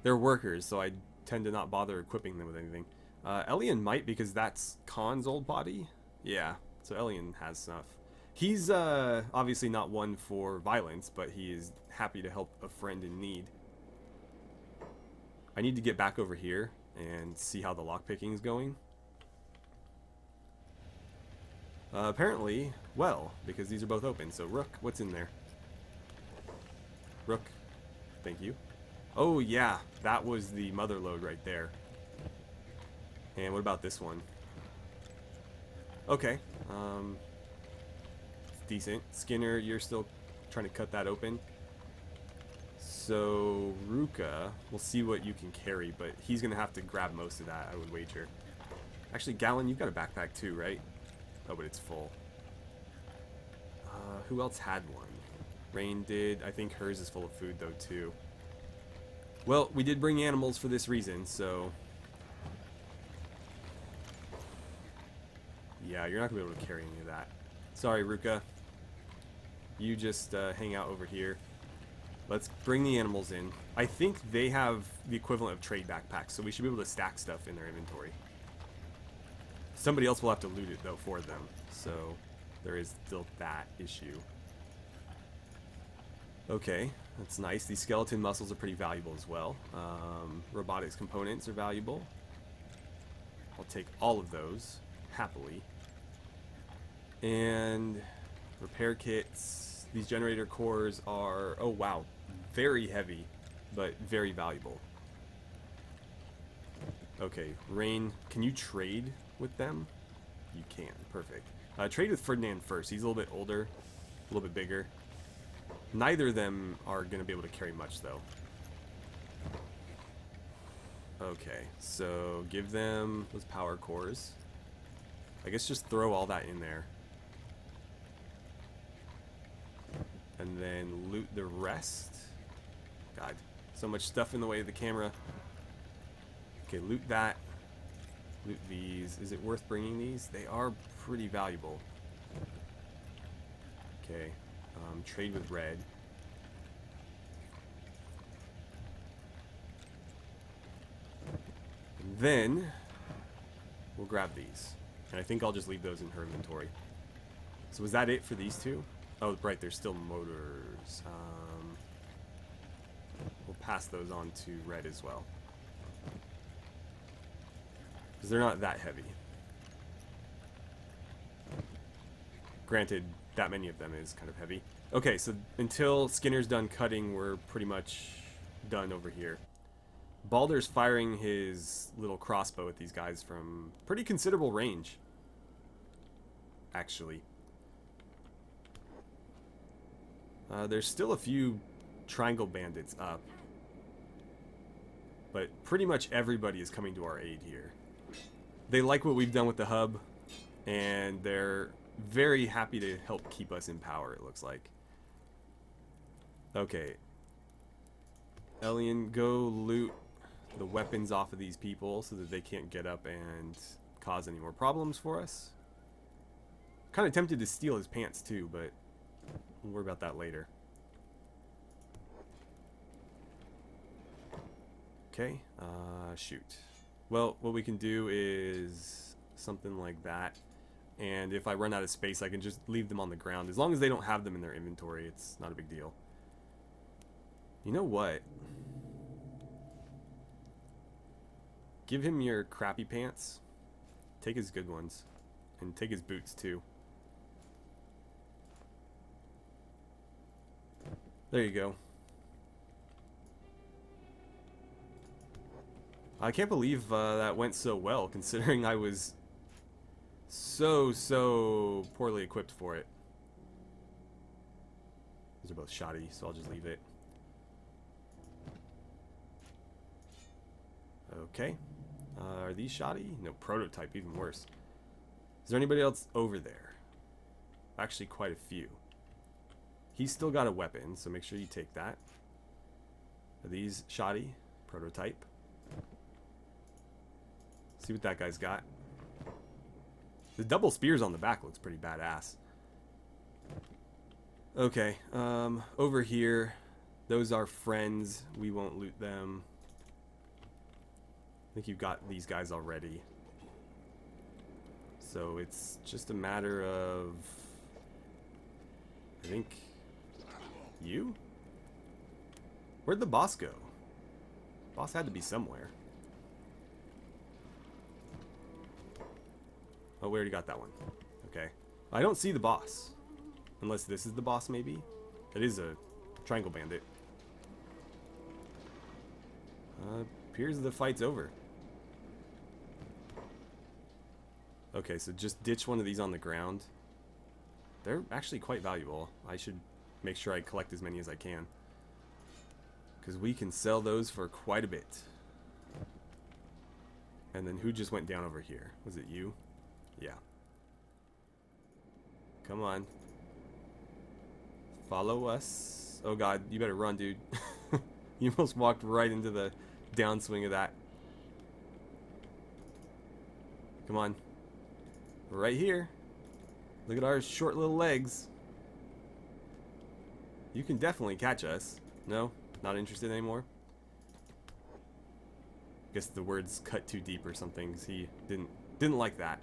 [SPEAKER 1] They're workers, so I tend to not bother equipping them with anything. Elian might, because that's Khan's old body. Yeah, so Elian has stuff. He's obviously not one for violence, but he is happy to help a friend in need. I need to get back over here and see how the lockpicking is going. Apparently, well, because these are both open. So Rook, what's in there? Rook, thank you. Oh yeah, that was the mother load right there. And what about this one? Okay, it's decent. Skinner, you're still trying to cut that open. So Ruka, we'll see what you can carry, but he's gonna have to grab most of that, I would wager. Actually, Gallon, you've got a backpack too, right? Oh, but it's full. Who else had one? Rain did. I think hers is full of food though too. Well, we did bring animals for this reason, so yeah, you're not gonna be able to carry any of that. Sorry, Ruka. You just hang out over here. Let's bring the animals in. I think they have the equivalent of trade backpacks, so we should be able to stack stuff in their inventory. Somebody else will have to loot it, though, for them. So there is still that issue. Okay, that's nice. These skeleton muscles are pretty valuable as well. Robotics components are valuable. I'll take all of those, happily. And repair kits. These generator cores are, oh wow, very heavy, but very valuable. Okay, Rain, can you trade with them? You can, perfect. Trade with Ferdinand first. He's a little bit older, a little bit bigger. Neither of them are going to be able to carry much, though. Okay, so give them those power cores. I guess just throw all that in there. And then loot the rest. God, so much stuff in the way of the camera. Okay, loot that. Loot these. Is it worth bringing these? They are pretty valuable. Okay, trade with red. And then we'll grab these. And I think I'll just leave those in her inventory. So was that it for these two? Oh, right, there's still motors. We'll pass those on to red as well. Because they're not that heavy. Granted, that many of them is kind of heavy. Okay, so until Skinner's done cutting, we're pretty much done over here. Balder's firing his little crossbow at these guys from pretty considerable range, actually. There's still a few triangle bandits up, but pretty much everybody is coming to our aid here. They like what we've done with the hub, and they're very happy to help keep us in power, it looks like. Okay. Elian, go loot the weapons off of these people so that they can't get up and cause any more problems for us. Kind of tempted to steal his pants too, but we'll worry about that later. Okay, shoot. Well, what we can do is something like that. And if I run out of space, I can just leave them on the ground. As long as they don't have them in their inventory, it's not a big deal. You know what? Give him your crappy pants. Take his good ones. And take his boots too. There you go. I can't believe that went so well, considering I was so poorly equipped for it. These are both shoddy, so I'll just leave it. Okay. Are these shoddy? No, prototype, even worse. Is there anybody else over there? Actually, quite a few. He's still got a weapon, so make sure you take that. Are these shoddy? Prototype. See what that guy's got. The double spears on the back looks pretty badass. Okay, over here, those are friends. We won't loot them. I think you've got these guys already. So it's just a matter of, I think, you? Where'd the boss go? Boss had to be somewhere. Oh, we already got that one. Okay. I don't see the boss. Unless this is the boss, maybe? It is a triangle bandit. Appears the fight's over. Okay, so just ditch one of these on the ground. They're actually quite valuable. I should make sure I collect as many as I can. Because we can sell those for quite a bit. And then who just went down over here? Was it you? Yeah. Come on. Follow us. Oh god, you better run, dude. You almost walked right into the downswing of that. Come on. We're right here. Look at our short little legs. You can definitely catch us. No? Not interested anymore? Guess the words cut too deep or something, 'cause he didn't like that.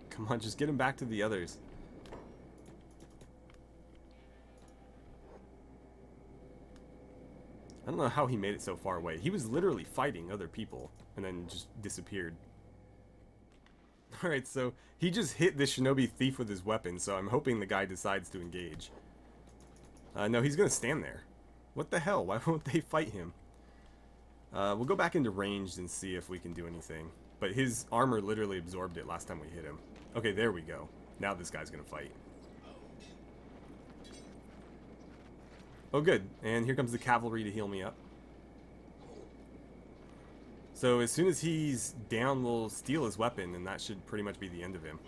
[SPEAKER 1] Come on, just get him back to the others. I don't know how he made it so far away. He was literally fighting other people and then just disappeared. Alright, so he just hit this shinobi thief with his weapon, so I'm hoping the guy decides to engage. No, he's gonna stand there. What the hell? Why won't they fight him? We'll go back into ranged and see if we can do anything. But his armor literally absorbed it last time we hit him. Okay, there we go. Now this guy's gonna fight. Oh good, and here comes the cavalry to heal me up. So as soon as he's down, we'll steal his weapon, and that should pretty much be the end of him.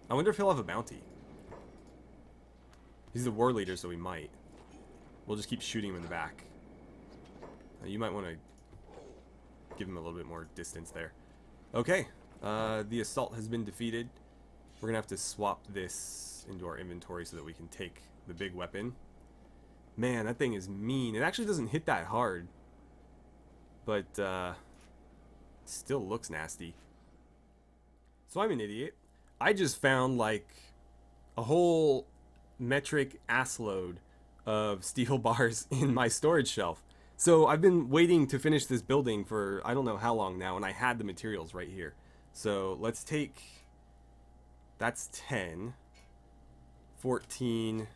[SPEAKER 1] I wonder if he'll have a bounty. He's the war leader, so he might. We'll just keep shooting him in the back. You might want to give him a little bit more distance there. Okay, the assault has been defeated. We're going to have to swap this into our inventory so that we can take the big weapon. Man, that thing is mean. It actually doesn't hit that hard. But, still looks nasty. So I'm an idiot. I just found, like, a whole metric ass load of steel bars in my storage shelf. So I've been waiting to finish this building for I don't know how long now, and I had the materials right here. So let's take, that's 10, 14,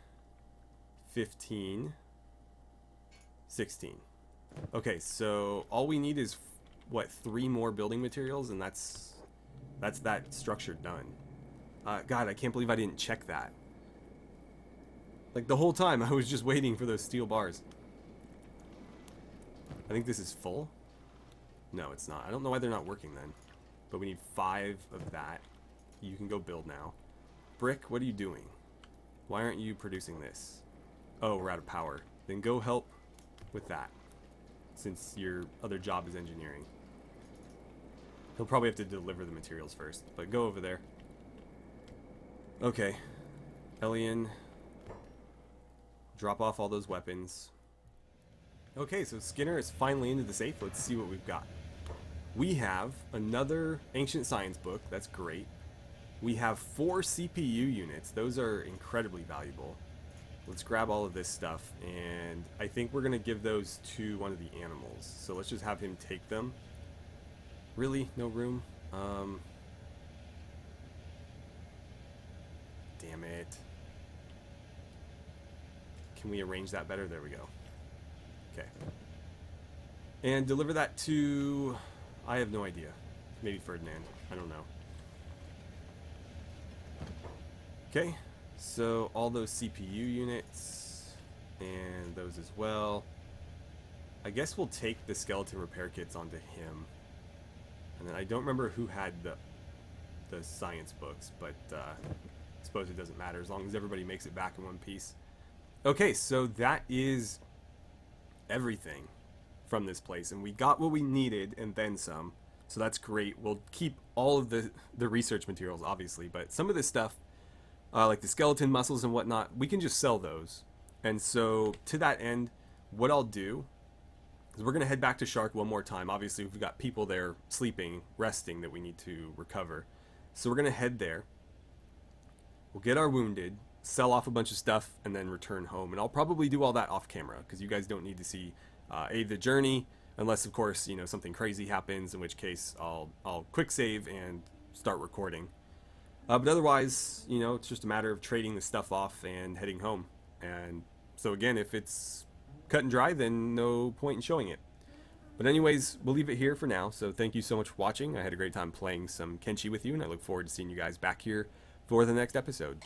[SPEAKER 1] 15, 16. Okay, so all we need is, what, 3 more building materials, and that's that structure done. God, I can't believe I didn't check that. Like, the whole time I was just waiting for those steel bars. I think this is full. No, it's not. I don't know why they're not working then. But we need 5 of that. You can go build now. Brick, what are you doing? Why aren't you producing this? Oh, we're out of power. Then go help with that, since your other job is engineering. He'll probably have to deliver the materials first, but go over there. Okay. Elian, drop off all those weapons. Okay, so Skinner is finally into the safe. Let's see what we've got. We have another ancient science book. That's great. We have 4 CPU units. Those are incredibly valuable. Let's grab all of this stuff, and I think we're going to give those to one of the animals. So let's just have him take them. Really? No room? Damn it. Can we arrange that better? There we go. Okay. And deliver that to, I have no idea. Maybe Ferdinand. I don't know. Okay. So all those CPU units and those as well. I guess we'll take the skeleton repair kits onto him. And then I don't remember who had the science books, but I suppose it doesn't matter as long as everybody makes it back in one piece. Okay, so that is everything from this place, and we got what we needed and then some, so that's great. We'll keep all of the research materials, obviously, but some of this stuff, like the skeleton muscles and whatnot, we can just sell those. And so to that end, what I'll do is we're going to head back to Shark one more time. Obviously, we've got people there sleeping, resting, that we need to recover. So we're going to head there. We'll get our wounded, sell off a bunch of stuff, and then return home. And I'll probably do all that off camera, because you guys don't need to see the journey, unless, of course, you know, something crazy happens, in which case I'll quick save and start recording. But otherwise, you know, it's just a matter of trading the stuff off and heading home. And so again, if it's cut and dry, then no point in showing it. But anyways, we'll leave it here for now. So thank you so much for watching. I had a great time playing some Kenshi with you, and I look forward to seeing you guys back here for the next episode.